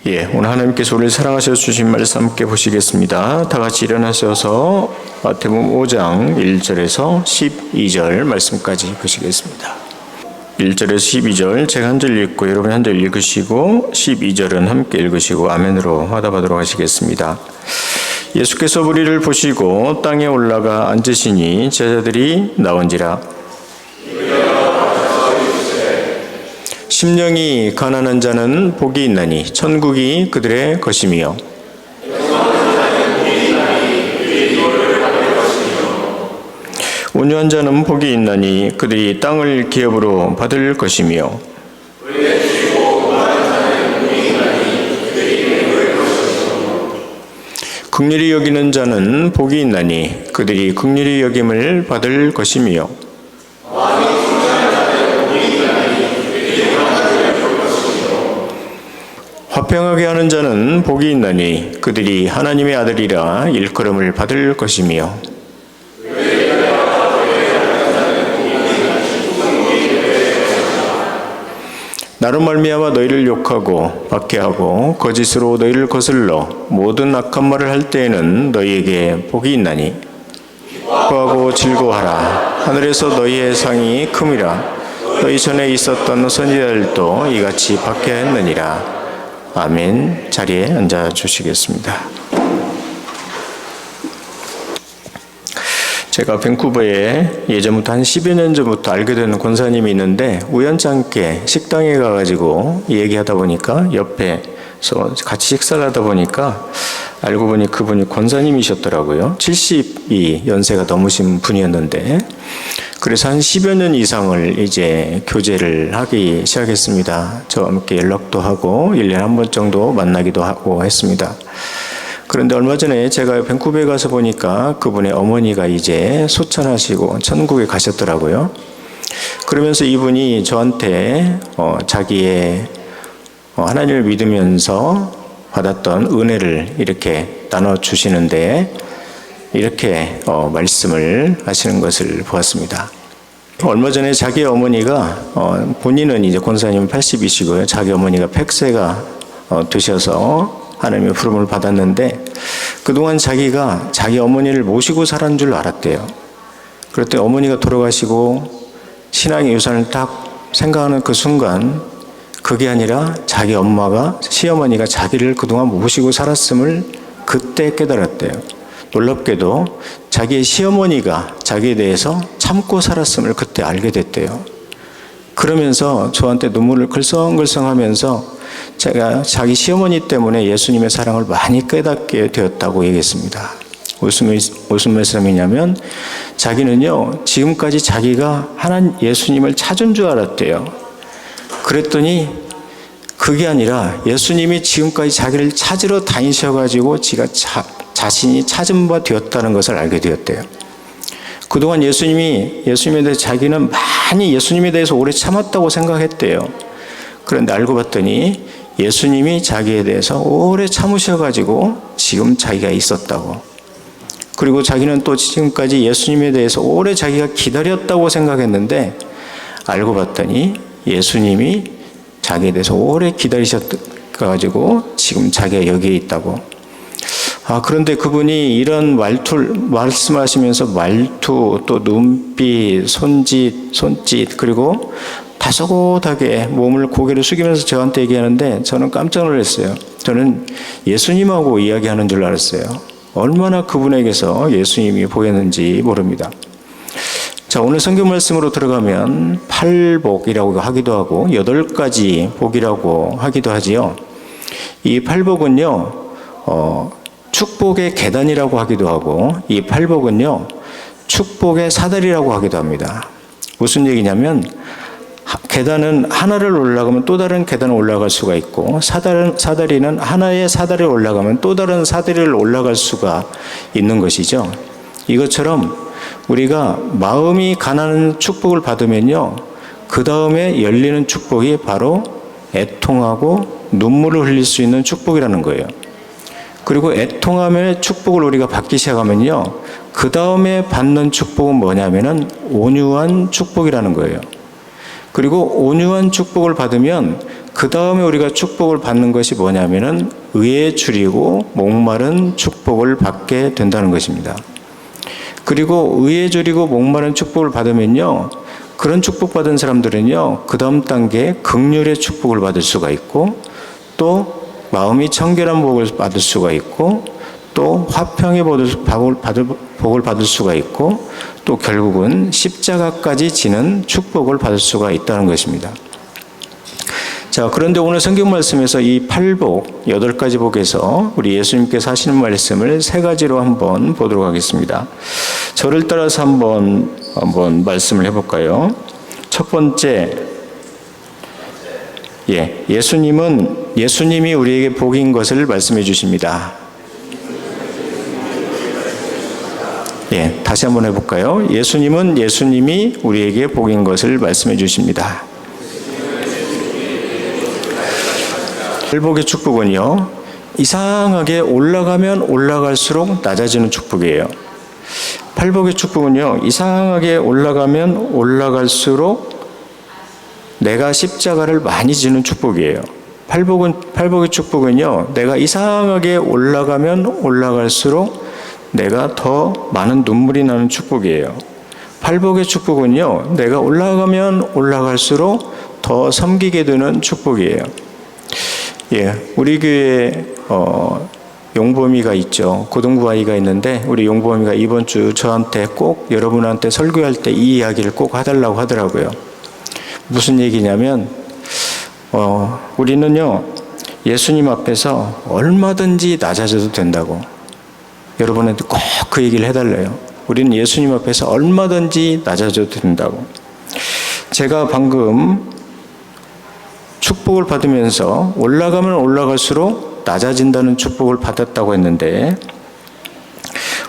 오늘 하나님께서 우리를 사랑하셔서 주신 말씀 함께 보시겠습니다. 다 같이 일어나셔서 마태복음 5장 1절에서 12절 말씀까지 보시겠습니다. 1절에서 12절 제가 한 절 읽고 여러분이 한 절 읽으시고 12절은 함께 읽으시고 아멘으로 화답하도록 하시겠습니다. 예수께서 우리를 보시고 땅에 올라가 앉으시니 제자들이 나온지라. 심령이 가난한 자는 복이 있나니 천국이 그들의 것이며 온유한 자는 복이 있나니 그들이 땅을 기업으로 받을 것이며 긍휼히 여기는 자는 복이 있나니 그들이 긍휼히 여김을 받을 것이며 화평하게 하는 자는 복이 있나니 그들이 하나님의 아들이라 일컬음을 받을 것이며 나로 말미암아 너희를 욕하고 박해하고 거짓으로 너희를 거슬러 모든 악한 말을 할 때에는 너희에게 복이 있나니 기뻐하고 즐거워하라. 하늘에서 너희의 상이 큼이라. 너희 전에 있었던 선지자들도 이같이 박해하였느니라. 아멘. 자리에 앉아 주시겠습니다. 제가 밴쿠버에 예전부터 한 10여 년 전부터 알게 된 권사님이 있는데 우연찮게 식당에 가가지고 얘기하다 보니까 옆에서 같이 식사를 하다 보니까 알고 보니 그분이 권사님이셨더라고요. 72 연세가 넘으신 분이었는데 그래서 한 10여 년 이상을 이제 교제를 하기 시작했습니다. 저와 함께 연락도 하고 1년에 한 번 정도 만나기도 하고 했습니다. 그런데 얼마 전에 제가 밴쿠버에 가서 보니까 그분의 어머니가 이제 소천하시고 천국에 가셨더라고요. 그러면서 이분이 저한테 자기의 하나님을 믿으면서 받았던 은혜를 이렇게 나눠주시는데 이렇게 말씀을 하시는 것을 보았습니다. 얼마 전에 자기 어머니가 본인은 이제 권사님 80이시고요. 자기 어머니가 폐쇄가 되셔서 하나님의 부름을 받았는데 그동안 자기가 자기 어머니를 모시고 살았는 줄 알았대요. 그랬더니 어머니가 돌아가시고 신앙의 유산을 딱 생각하는 그 순간 그게 아니라 자기 엄마가 시어머니가 자기를 그동안 모시고 살았음을 그때 깨달았대요. 놀랍게도 자기의 시어머니가 자기에 대해서 참고 살았음을 그때 알게 됐대요. 그러면서 저한테 눈물을 글썽글썽하면서 제가 자기 시어머니 때문에 예수님의 사랑을 많이 깨닫게 되었다고 얘기했습니다. 무슨 말씀이냐면 자기는요 지금까지 자기가 하나님 예수님을 찾은 줄 알았대요. 그랬더니 그게 아니라 예수님이 지금까지 자기를 찾으러 다니셔가지고 지가 자신이 찾은 바 되었다는 것을 알게 되었대요. 그동안 예수님에 대해서 자기는 많이 예수님에 대해서 오래 참았다고 생각했대요. 그런데 알고 봤더니 예수님이 자기에 대해서 오래 참으셔가지고 지금 자기가 있었다고. 그리고 자기는 또 지금까지 예수님에 대해서 오래 자기가 기다렸다고 생각했는데 알고 봤더니 예수님이 자기에 대해서 오래 기다리셔가지고 지금 자기가 여기에 있다고. 그런데 그분이 이런 말씀하시면서 말투, 또 눈빛, 손짓, 그리고 다소곳하게 고개를 숙이면서 저한테 얘기하는데 저는 깜짝 놀랐어요. 저는 예수님하고 이야기하는 줄 알았어요. 얼마나 그분에게서 예수님이 보였는지 모릅니다. 자, 오늘 성경 말씀으로 들어가면 8복이라고 하기도 하고 8가지 복이라고 하기도 하지요. 이 8복은요. 축복의 계단이라고 하기도 하고 이 8복은요. 축복의 사다리라고 하기도 합니다. 무슨 얘기냐면 계단은 하나를 올라가면 또 다른 계단을 올라갈 수가 있고 사다리는 하나의 사다리를 올라가면 또 다른 사다리를 올라갈 수가 있는 것이죠. 이것처럼 우리가 마음이 가난한 축복을 받으면요. 그 다음에 열리는 축복이 바로 애통하고 눈물을 흘릴 수 있는 축복이라는 거예요. 그리고 애통함의 축복을 우리가 받기 시작하면요. 그 다음에 받는 축복은 뭐냐면은 온유한 축복이라는 거예요. 그리고 온유한 축복을 받으면 그 다음에 우리가 축복을 받는 것이 뭐냐면은 의에 줄이고 목마른 축복을 받게 된다는 것입니다. 그리고 의에 줄이고 목마른 축복을 받으면요, 그런 축복 받은 사람들은요, 그 다음 단계에 긍휼의 축복을 받을 수가 있고, 또 마음이 청결한 복을 받을 수가 있고, 또 화평의 복을 받을 수가 있고, 또 결국은 십자가까지 지는 축복을 받을 수가 있다는 것입니다. 자, 그런데 오늘 성경 말씀에서 이 8복, 8가지 복에서 우리 예수님께서 하시는 말씀을 3가지로 한번 보도록 하겠습니다. 저를 따라서 한번 말씀을 해볼까요? 첫 번째, 예수님이 우리에게 복인 것을 말씀해 주십니다. 다시 한번 해볼까요? 예수님이 우리에게 복인 것을 말씀해 주십니다. 팔복의 축복은요, 이상하게 올라가면 올라갈수록 낮아지는 축복이에요. 팔복의 축복은요, 이상하게 올라가면 올라갈수록 내가 십자가를 많이 지는 축복이에요. 팔복의 축복은요, 내가 이상하게 올라가면 올라갈수록 내가 더 많은 눈물이 나는 축복이에요. 팔복의 축복은요, 내가 올라가면 올라갈수록 더 섬기게 되는 축복이에요. 우리 교회에 용범이가 있죠. 고등부 아이가 있는데 우리 용범이가 이번 주 저한테 꼭 여러분한테 설교할 때 이 이야기를 꼭 해달라고 하더라고요. 무슨 얘기냐면 우리는요, 예수님 앞에서 얼마든지 낮아져도 된다고. 여러분한테 꼭 그 얘기를 해달래요. 우리는 예수님 앞에서 얼마든지 낮아져도 된다고. 제가 방금 축복을 받으면서 올라가면 올라갈수록 낮아진다는 축복을 받았다고 했는데,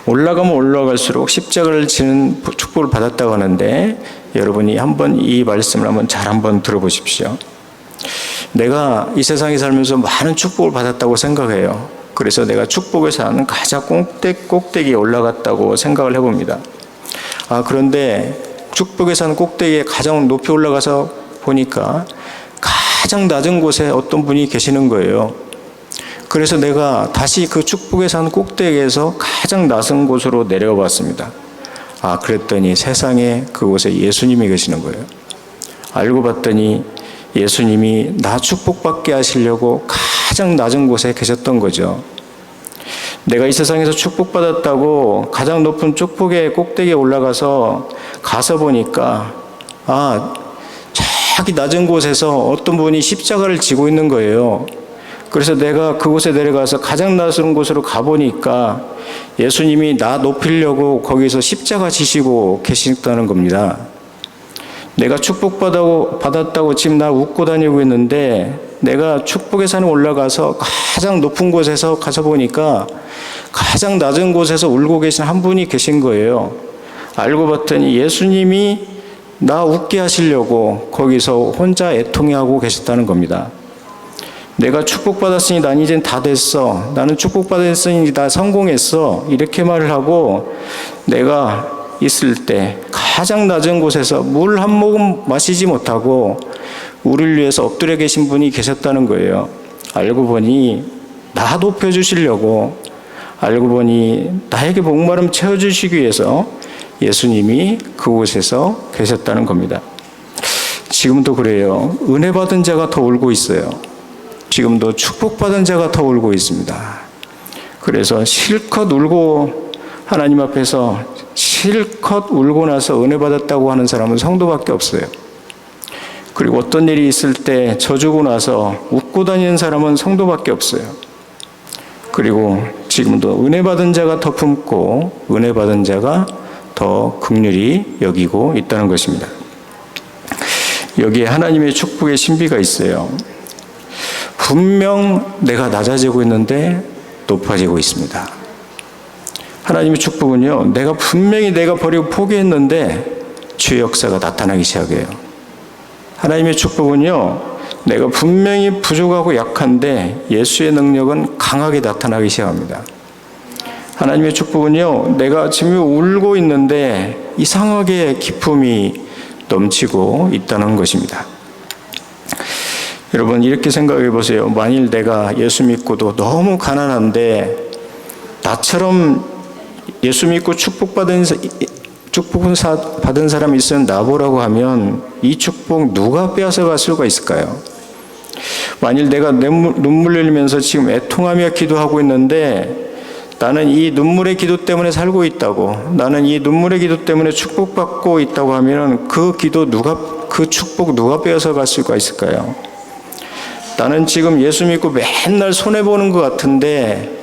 올라가면 올라갈수록 십자가를 지는 축복을 받았다고 하는데, 여러분이 한번 이 말씀을 한번 들어보십시오. 내가 이 세상에 살면서 많은 축복을 받았다고 생각해요. 그래서 내가 축복의 산 가장 꼭대기에 올라갔다고 생각을 해봅니다. 그런데 축복의 산 꼭대기에 가장 높이 올라가서 보니까 가장 낮은 곳에 어떤 분이 계시는 거예요. 그래서 내가 다시 그 축복의 산 꼭대기에서 가장 낮은 곳으로 내려가 봤습니다. 그랬더니 세상에 그곳에 예수님이 계시는 거예요. 알고 봤더니 예수님이 나 축복받게 하시려고 가장 낮은 곳에 계셨던 거죠. 내가 이 세상에서 축복받았다고 가장 높은 축복의 꼭대기에 올라가서 보니까 저기 낮은 곳에서 어떤 분이 십자가를 지고 있는 거예요. 그래서 내가 그곳에 내려가서 가장 낮은 곳으로 가보니까 예수님이 나 높이려고 거기서 십자가 지시고 계시다는 겁니다. 내가 축복받았다고 지금 나 웃고 다니고 있는데, 내가 축복의 산에 올라가서 가장 높은 곳에서 가서 보니까 가장 낮은 곳에서 울고 계신 한 분이 계신 거예요. 알고 봤더니 예수님이 나 웃게 하시려고 거기서 혼자 애통해하고 계셨다는 겁니다. 내가 축복받았으니 난 이젠 다 됐어. 나는 축복받았으니 나 성공했어. 이렇게 말을 하고 내가 있을 때 가장 낮은 곳에서 물 한 모금 마시지 못하고 우리를 위해서 엎드려 계신 분이 계셨다는 거예요. 알고 보니 나 높여주시려고, 알고 보니 나에게 목마름 채워주시기 위해서 예수님이 그곳에서 계셨다는 겁니다. 지금도 그래요. 은혜 받은 자가 더 울고 있어요. 지금도 축복받은 자가 더 울고 있습니다. 그래서 실컷 울고, 하나님 앞에서 실컷 울고 나서 은혜 받았다고 하는 사람은 성도밖에 없어요. 그리고 어떤 일이 있을 때 져주고 나서 웃고 다니는 사람은 성도밖에 없어요. 그리고 지금도 은혜 받은 자가 더 품고 은혜 받은 자가 더 긍휼히 여기고 있다는 것입니다. 여기에 하나님의 축복의 신비가 있어요. 분명 내가 낮아지고 있는데 높아지고 있습니다. 하나님의 축복은요, 내가 분명히 내가 버리고 포기했는데 주의 역사가 나타나기 시작해요. 하나님의 축복은요, 내가 분명히 부족하고 약한데 예수의 능력은 강하게 나타나기 시작합니다. 하나님의 축복은요, 내가 지금 울고 있는데 이상하게 기쁨이 넘치고 있다는 것입니다. 여러분 이렇게 생각해 보세요. 만일 내가 예수 믿고도 너무 가난한데 나처럼 예수 믿고 축복받은 사람이 있으면 나보라고 하면 이 축복 누가 빼앗아갈 수가 있을까요? 만일 내가 눈물 흘리면서 지금 애통하며 기도하고 있는데 나는 이 눈물의 기도 때문에 살고 있다고, 나는 이 눈물의 기도 때문에 축복받고 있다고 하면 그 축복 누가 빼앗아갈 수가 있을까요? 나는 지금 예수 믿고 맨날 손해보는 것 같은데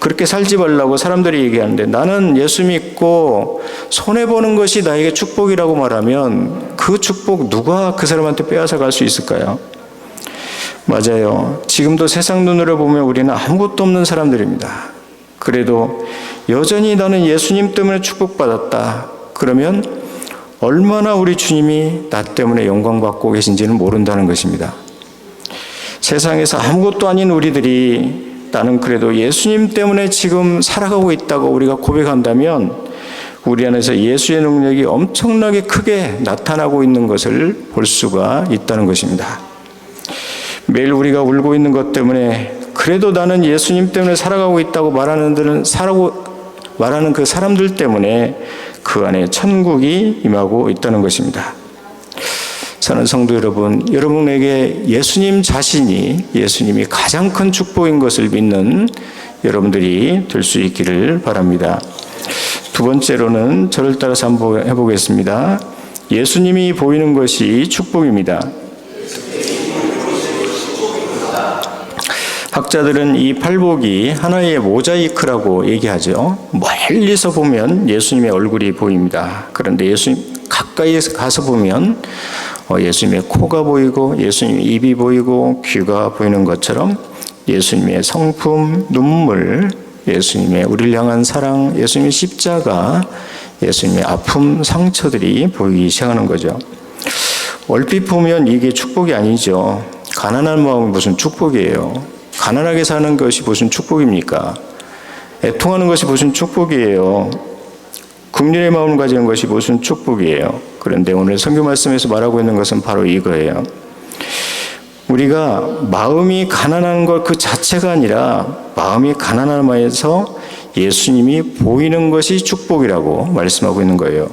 그렇게 살지 말라고 사람들이 얘기하는데 나는 예수 믿고 손해보는 것이 나에게 축복이라고 말하면 그 축복 누가 그 사람한테 빼앗아갈 수 있을까요? 맞아요. 지금도 세상 눈으로 보면 우리는 아무것도 없는 사람들입니다. 그래도 여전히 나는 예수님 때문에 축복받았다. 그러면 얼마나 우리 주님이 나 때문에 영광받고 계신지는 모른다는 것입니다. 세상에서 아무것도 아닌 우리들이 나는 그래도 예수님 때문에 지금 살아가고 있다고 우리가 고백한다면 우리 안에서 예수의 능력이 엄청나게 크게 나타나고 있는 것을 볼 수가 있다는 것입니다. 매일 우리가 울고 있는 것 때문에 그래도 나는 예수님 때문에 살아가고 있다고 말하는 그 사람들 때문에 그 안에 천국이 임하고 있다는 것입니다. 사랑하는 성도 여러분, 여러분에게 예수님 자신이 예수님이 가장 큰 축복인 것을 믿는 여러분들이 될 수 있기를 바랍니다. 두 번째로는 저를 따라서 한번 해보겠습니다. 예수님이 보이는 것이 축복입니다. 학자들은 이 팔복이 하나의 모자이크라고 얘기하죠. 멀리서 보면 예수님의 얼굴이 보입니다. 그런데 예수님 가까이 가서 보면 예수님의 코가 보이고 예수님의 입이 보이고 귀가 보이는 것처럼 예수님의 성품, 눈물, 예수님의 우리를 향한 사랑, 예수님의 십자가, 예수님의 아픔, 상처들이 보이기 시작하는 거죠. 얼핏 보면 이게 축복이 아니죠. 가난한 마음이 무슨 축복이에요. 가난하게 사는 것이 무슨 축복입니까? 애통하는 것이 무슨 축복이에요. 긍휼의 마음을 가지는 것이 무슨 축복이에요. 그런데 오늘 성경 말씀에서 말하고 있는 것은 바로 이거예요. 우리가 마음이 가난한 것 그 자체가 아니라 마음이 가난한 마음에서 예수님이 보이는 것이 축복이라고 말씀하고 있는 거예요.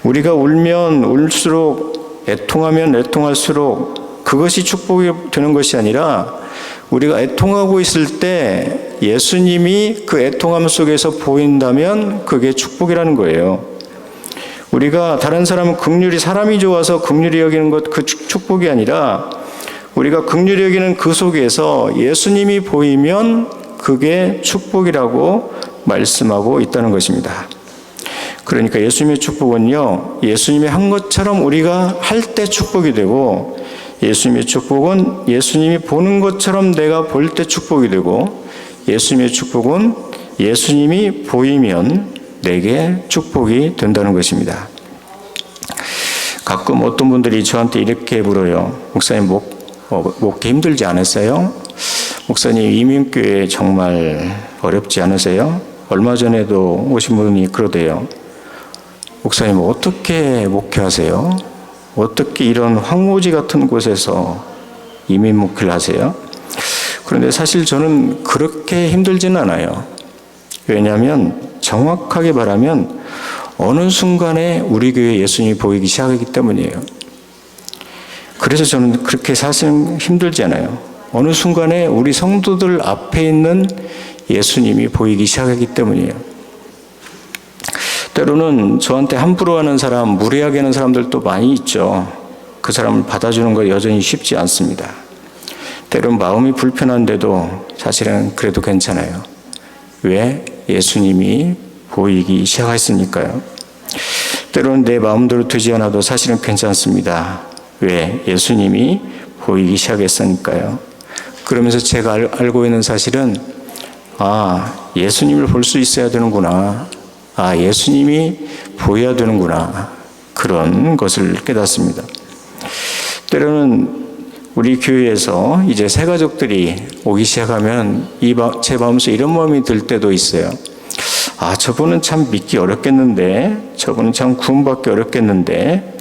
우리가 울면 울수록 애통하면 애통할수록 그것이 축복이 되는 것이 아니라 우리가 애통하고 있을 때 예수님이 그 애통함 속에서 보인다면 그게 축복이라는 거예요. 우리가 다른 사람은 사람이 좋아서 긍휼히 여기는 것 그 축복이 아니라 우리가 긍휼히 여기는 그 속에서 예수님이 보이면 그게 축복이라고 말씀하고 있다는 것입니다. 그러니까 예수님의 축복은요, 예수님이 한 것처럼 우리가 할 때 축복이 되고 예수님의 축복은 예수님이 보는 것처럼 내가 볼 때 축복이 되고 예수님의 축복은 예수님이 보이면 내게 축복이 된다는 것입니다. 가끔 어떤 분들이 저한테 이렇게 물어요. 목사님 목회 힘들지 않으세요? 목사님 이민교회 정말 어렵지 않으세요? 얼마 전에도 오신 분이 그러대요. 목사님 어떻게 목회하세요? 어떻게 이런 황무지 같은 곳에서 이민 목회를 하세요? 그런데 사실 저는 그렇게 힘들지는 않아요. 왜냐하면 정확하게 말하면 어느 순간에 우리 교회에 예수님이 보이기 시작하기 때문이에요. 그래서 저는 그렇게 사실 힘들지 않아요. 어느 순간에 우리 성도들 앞에 있는 예수님이 보이기 시작하기 때문이에요. 때로는 저한테 함부로 하는 사람, 무례하게 하는 사람들도 많이 있죠. 그 사람을 받아주는 거 여전히 쉽지 않습니다. 때로는 마음이 불편한데도 사실은 그래도 괜찮아요. 왜? 예수님이 보이기 시작했으니까요. 때로는 내 마음대로 되지 않아도 사실은 괜찮습니다. 왜? 예수님이 보이기 시작했으니까요. 그러면서 제가 알고 있는 사실은 예수님을 볼 수 있어야 되는구나. 예수님이 보여야 되는구나. 그런 것을 깨닫습니다. 때로는 우리 교회에서 이제 새 가족들이 오기 시작하면 제 마음속에 이런 마음이 들 때도 있어요. 저분은 참 믿기 어렵겠는데, 저분은 참 구원받기 어렵겠는데,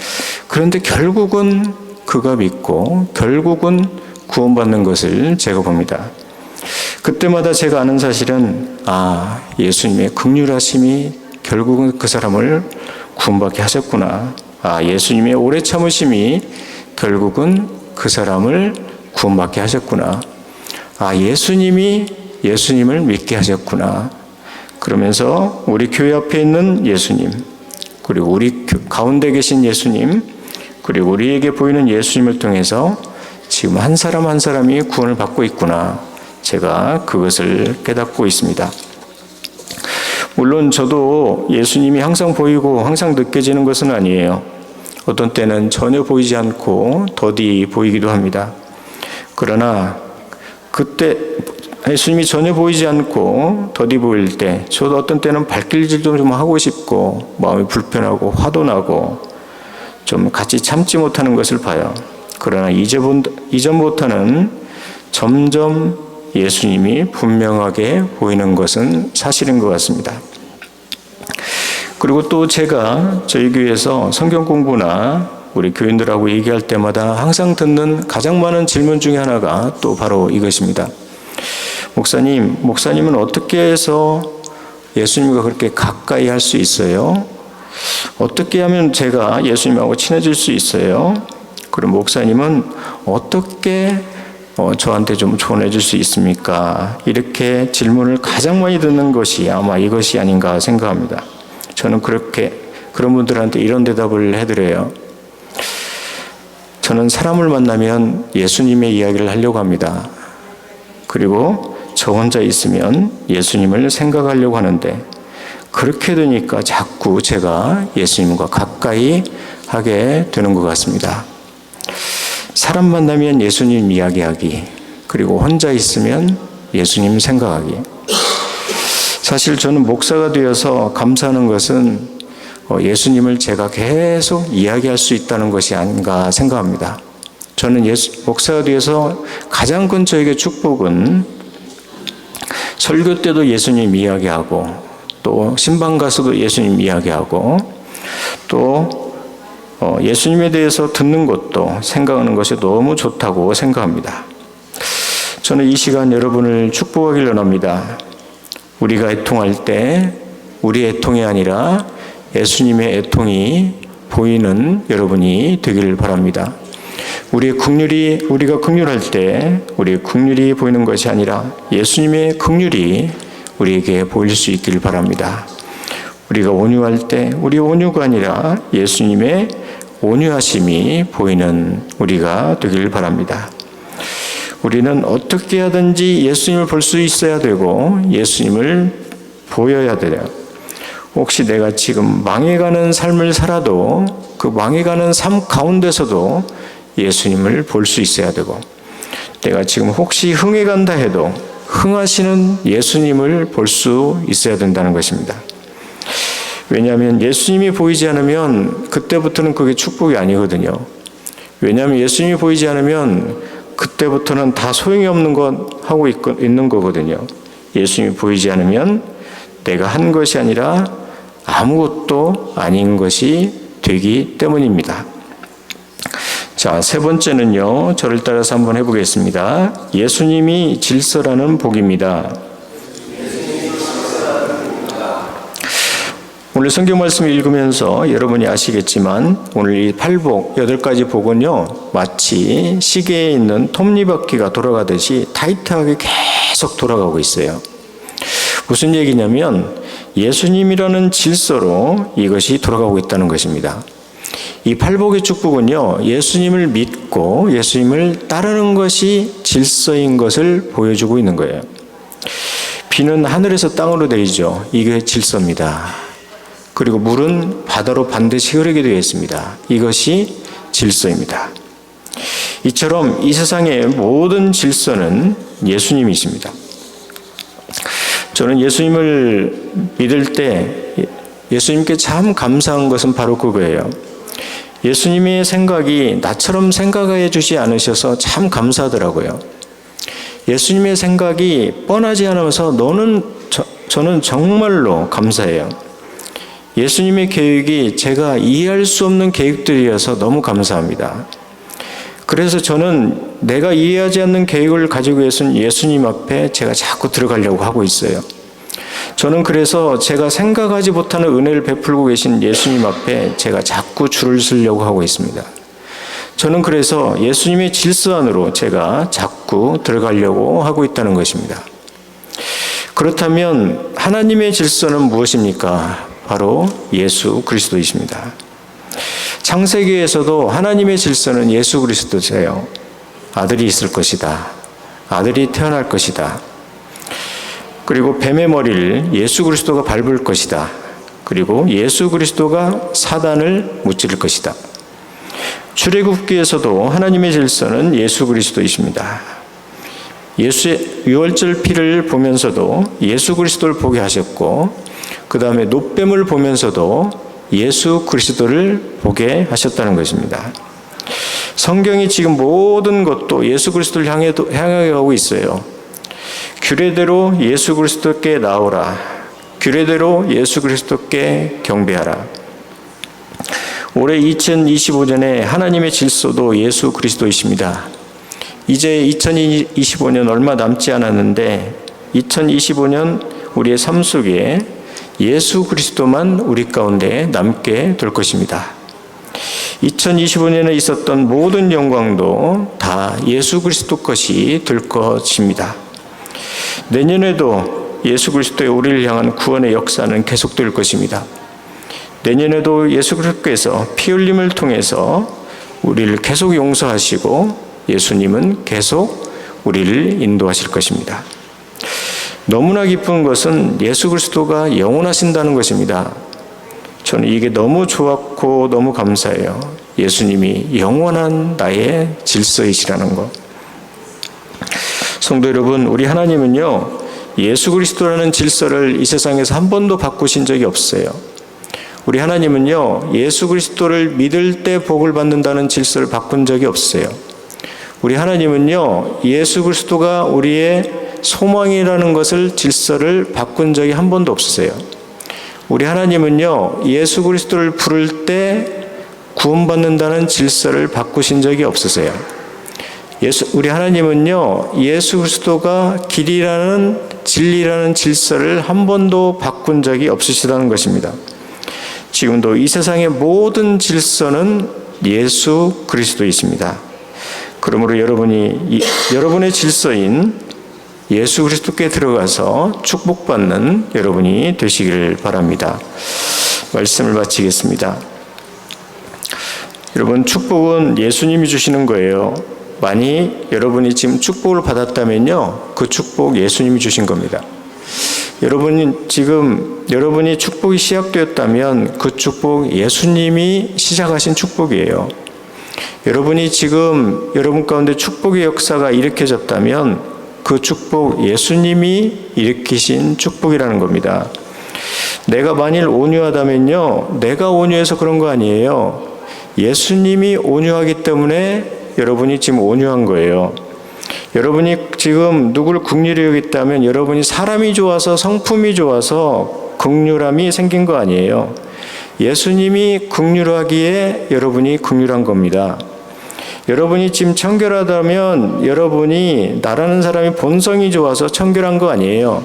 그런데 결국은 그가 믿고, 결국은 구원받는 것을 제가 봅니다. 그때마다 제가 아는 사실은 예수님의 긍휼하심이 결국은 그 사람을 구원받게 하셨구나. 예수님의 오래 참으심이 결국은 그 사람을 구원받게 하셨구나. 예수님을 믿게 하셨구나. 그러면서 우리 교회 앞에 있는 예수님, 그리고 우리 가운데 계신 예수님, 그리고 우리에게 보이는 예수님을 통해서 지금 한 사람 한 사람이 구원을 받고 있구나. 제가 그것을 깨닫고 있습니다. 물론 저도 예수님이 항상 보이고 항상 느껴지는 것은 아니에요. 어떤 때는 전혀 보이지 않고 더디 보이기도 합니다. 그러나 그때 예수님이 전혀 보이지 않고 더디 보일 때 저도 어떤 때는 발길질도 좀 하고 싶고 마음이 불편하고 화도 나고 좀 같이 참지 못하는 것을 봐요. 그러나 이전보다는 점점 예수님이 분명하게 보이는 것은 사실인 것 같습니다. 그리고 또 제가 저희 교회에서 성경 공부나 우리 교인들하고 얘기할 때마다 항상 듣는 가장 많은 질문 중에 하나가 또 바로 이것입니다. 목사님은 어떻게 해서 예수님과 그렇게 가까이 할 수 있어요? 어떻게 하면 제가 예수님하고 친해질 수 있어요? 그럼 목사님은 어떻게 저한테 좀 조언해 줄 수 있습니까? 이렇게 질문을 가장 많이 듣는 것이 아마 이것이 아닌가 생각합니다. 저는 그런 분들한테 이런 대답을 해드려요. 저는 사람을 만나면 예수님의 이야기를 하려고 합니다. 그리고 저 혼자 있으면 예수님을 생각하려고 하는데 그렇게 되니까 자꾸 제가 예수님과 가까이 하게 되는 것 같습니다. 사람 만나면 예수님 이야기하기, 그리고 혼자 있으면 예수님 생각하기. 사실 저는 목사가 되어서 감사하는 것은 예수님을 제가 계속 이야기할 수 있다는 것이 아닌가 생각합니다. 저는 목사가 되어서 가장 큰 저에게 축복은 설교 때도 예수님 이야기하고 또 신방 가서도 예수님 이야기하고 또 예수님에 대해서 듣는 것도 생각하는 것이 너무 좋다고 생각합니다. 저는 이 시간 여러분을 축복하기를 원합니다. 우리가 애통할 때 우리 애통이 아니라 예수님의 애통이 보이는 여러분이 되기를 바랍니다. 우리가 긍휼할 때 우리의 긍휼이 보이는 것이 아니라 예수님의 긍휼이 우리에게 보일 수 있기를 바랍니다. 우리가 온유할 때 우리의 온유가 아니라 예수님의 온유하심이 보이는 우리가 되기를 바랍니다. 우리는 어떻게 하든지 예수님을 볼 수 있어야 되고 예수님을 보여야 돼요. 혹시 내가 지금 망해가는 삶을 살아도 그 망해가는 삶 가운데서도 예수님을 볼 수 있어야 되고, 내가 지금 혹시 흥해간다 해도 흥하시는 예수님을 볼 수 있어야 된다는 것입니다. 왜냐하면 예수님이 보이지 않으면 그때부터는 그게 축복이 아니거든요. 왜냐하면 예수님이 보이지 않으면 그때부터는 다 소용이 없는 것 하고 있는 거거든요. 예수님이 보이지 않으면 내가 한 것이 아니라 아무것도 아닌 것이 되기 때문입니다. 자, 세 번째는요, 저를 따라서 한번 해보겠습니다. 예수님이 질서라는 복입니다. 오늘 성경 말씀을 읽으면서 여러분이 아시겠지만 오늘 이 팔복 8가지 복은요, 마치 시계에 있는 톱니바퀴가 돌아가듯이 타이트하게 계속 돌아가고 있어요. 무슨 얘기냐면 예수님이라는 질서로 이것이 돌아가고 있다는 것입니다. 이 팔복의 축복은요, 예수님을 믿고 예수님을 따르는 것이 질서인 것을 보여주고 있는 거예요. 비는 하늘에서 땅으로 내리죠. 이게 질서입니다. 그리고 물은 바다로 반드시 흐르게 되어 있습니다. 이것이 질서입니다. 이처럼 이 세상의 모든 질서는 예수님이십니다. 저는 예수님을 믿을 때 예수님께 참 감사한 것은 바로 그거예요. 예수님의 생각이 나처럼 생각해 주지 않으셔서 참 감사하더라고요. 예수님의 생각이 뻔하지 않아서 저는 정말로 감사해요. 예수님의 계획이 제가 이해할 수 없는 계획들이어서 너무 감사합니다. 그래서 저는 내가 이해하지 않는 계획을 가지고 계신 예수님 앞에 제가 자꾸 들어가려고 하고 있어요. 저는 그래서 제가 생각하지 못하는 은혜를 베풀고 계신 예수님 앞에 제가 자꾸 줄을 서려고 하고 있습니다. 저는 그래서 예수님의 질서 안으로 제가 자꾸 들어가려고 하고 있다는 것입니다. 그렇다면 하나님의 질서는 무엇입니까? 바로 예수 그리스도이십니다. 창세기에서도 하나님의 질서는 예수 그리스도세요. 아들이 있을 것이다. 아들이 태어날 것이다. 그리고 뱀의 머리를 예수 그리스도가 밟을 것이다. 그리고 예수 그리스도가 사단을 무찌를 것이다. 출애굽기에서도 하나님의 질서는 예수 그리스도이십니다. 예수의 유월절 피를 보면서도 예수 그리스도를 보게 하셨고, 그 다음에 놋뱀을 보면서도 예수 그리스도를 보게 하셨다는 것입니다. 성경이 지금 모든 것도 예수 그리스도를 향해 가고 있어요. 규례대로 예수 그리스도께 나오라. 규례대로 예수 그리스도께 경배하라. 올해 2025년에 하나님의 질서도 예수 그리스도이십니다. 이제 2025년 얼마 남지 않았는데 2025년 우리의 삶 속에 예수 그리스도만 우리 가운데 남게 될 것입니다. 2025년에 있었던 모든 영광도 다 예수 그리스도 것이 될 것입니다. 내년에도 예수 그리스도의 우리를 향한 구원의 역사는 계속될 것입니다. 내년에도 예수 그리스도께서 피 흘림을 통해서 우리를 계속 용서하시고 예수님은 계속 우리를 인도하실 것입니다. 너무나 기쁜 것은 예수 그리스도가 영원하신다는 것입니다. 저는 이게 너무 좋았고 너무 감사해요. 예수님이 영원한 나의 질서이시라는 것. 성도 여러분, 우리 하나님은요, 예수 그리스도라는 질서를 이 세상에서 한 번도 바꾸신 적이 없어요. 우리 하나님은요, 예수 그리스도를 믿을 때 복을 받는다는 질서를 바꾼 적이 없어요. 우리 하나님은요, 예수 그리스도가 우리의 소망이라는 것을 질서를 바꾼 적이 한 번도 없어요. 우리 하나님은요, 예수 그리스도를 부를 때 구원받는다는 질서를 바꾸신 적이 없으세요. 우리 하나님은요, 예수 그리스도가 길이라는 진리라는 질서를 한 번도 바꾼 적이 없으시다는 것입니다. 지금도 이 세상의 모든 질서는 예수 그리스도이십니다. 그러므로 여러분의 질서인 예수 그리스도께 들어가서 축복받는 여러분이 되시기를 바랍니다. 말씀을 마치겠습니다. 여러분, 축복은 예수님이 주시는 거예요. 만약 여러분이 지금 축복을 받았다면요, 그 축복 예수님이 주신 겁니다. 여러분이 축복이 시작되었다면 그 축복 예수님이 시작하신 축복이에요. 여러분이 지금 여러분 가운데 축복의 역사가 일으켜졌다면 그 축복 예수님이 일으키신 축복이라는 겁니다. 내가 만일 온유하다면요, 내가 온유해서 그런 거 아니에요. 예수님이 온유하기 때문에 여러분이 지금 온유한 거예요. 여러분이 지금 누구를 긍휼히 여겼다면 여러분이 사람이 좋아서 성품이 좋아서 긍휼함이 생긴 거 아니에요. 예수님이 긍휼하기에 여러분이 긍휼한 겁니다. 여러분이 지금 청결하다면 여러분이 나라는 사람이 본성이 좋아서 청결한 거 아니에요.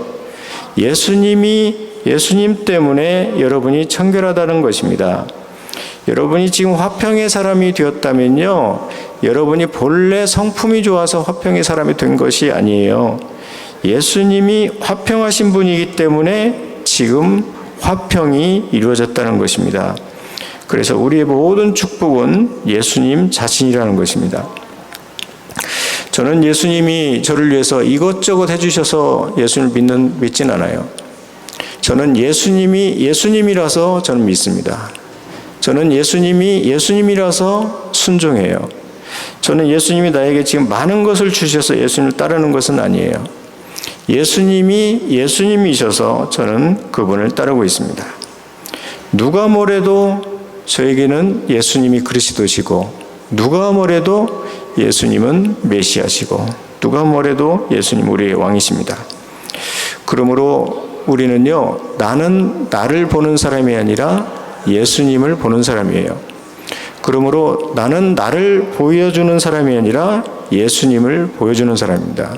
예수님 때문에 여러분이 청결하다는 것입니다. 여러분이 지금 화평의 사람이 되었다면요, 여러분이 본래 성품이 좋아서 화평의 사람이 된 것이 아니에요. 예수님이 화평하신 분이기 때문에 지금 화평이 이루어졌다는 것입니다. 그래서 우리의 모든 축복은 예수님 자신이라는 것입니다. 저는 예수님이 저를 위해서 이것저것 해주셔서 예수님을 믿진 않아요. 저는 예수님이 예수님이라서 저는 믿습니다. 저는 예수님이 예수님이라서 순종해요. 저는 예수님이 나에게 지금 많은 것을 주셔서 예수님을 따르는 것은 아니에요. 예수님이 예수님이셔서 저는 그분을 따르고 있습니다. 누가 뭐래도 저에게는 예수님이 그리스도시고, 누가 뭐래도 예수님은 메시아시고, 누가 뭐래도 예수님 우리의 왕이십니다. 그러므로 우리는요, 나는 나를 보는 사람이 아니라 예수님을 보는 사람이에요. 그러므로 나는 나를 보여주는 사람이 아니라 예수님을 보여주는 사람입니다.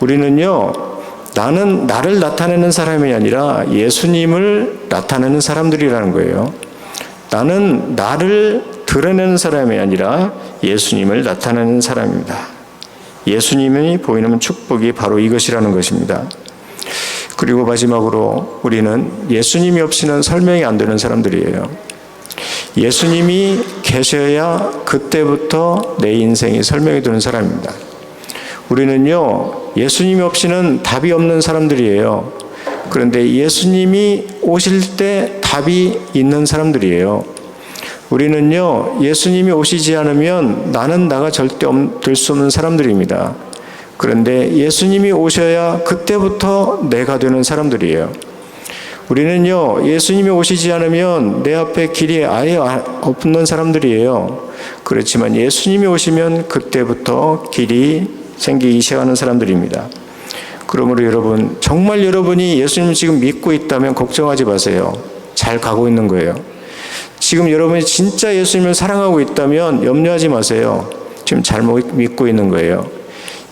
우리는요, 나는 나를 나타내는 사람이 아니라 예수님을 나타내는 사람들이라는 거예요. 나는 나를 드러내는 사람이 아니라 예수님을 나타내는 사람입니다. 예수님이 보이는 축복이 바로 이것이라는 것입니다. 그리고 마지막으로 우리는 예수님이 없이는 설명이 안 되는 사람들이에요. 예수님이 계셔야 그때부터 내 인생이 설명이 되는 사람입니다. 우리는요, 예수님이 없이는 답이 없는 사람들이에요. 그런데 예수님이 오실 때 답이 있는 사람들이에요. 우리는요, 예수님이 오시지 않으면 나는 나가 절대 될 수 없는 사람들입니다. 그런데 예수님이 오셔야 그때부터 내가 되는 사람들이에요. 우리는요, 예수님이 오시지 않으면 내 앞에 길이 아예 없는 사람들이에요. 그렇지만 예수님이 오시면 그때부터 길이 생기기 시작하는 사람들입니다. 그러므로 여러분, 정말 여러분이 예수님을 지금 믿고 있다면 걱정하지 마세요. 잘 가고 있는 거예요. 지금 여러분이 진짜 예수님을 사랑하고 있다면 염려하지 마세요. 지금 잘 믿고 있는 거예요.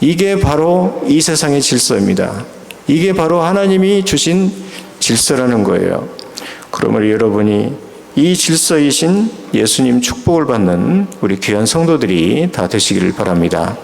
이게 바로 이 세상의 질서입니다. 이게 바로 하나님이 주신 질서라는 거예요. 그러므로 여러분이 이 질서이신 예수님 축복을 받는 우리 귀한 성도들이 다 되시기를 바랍니다.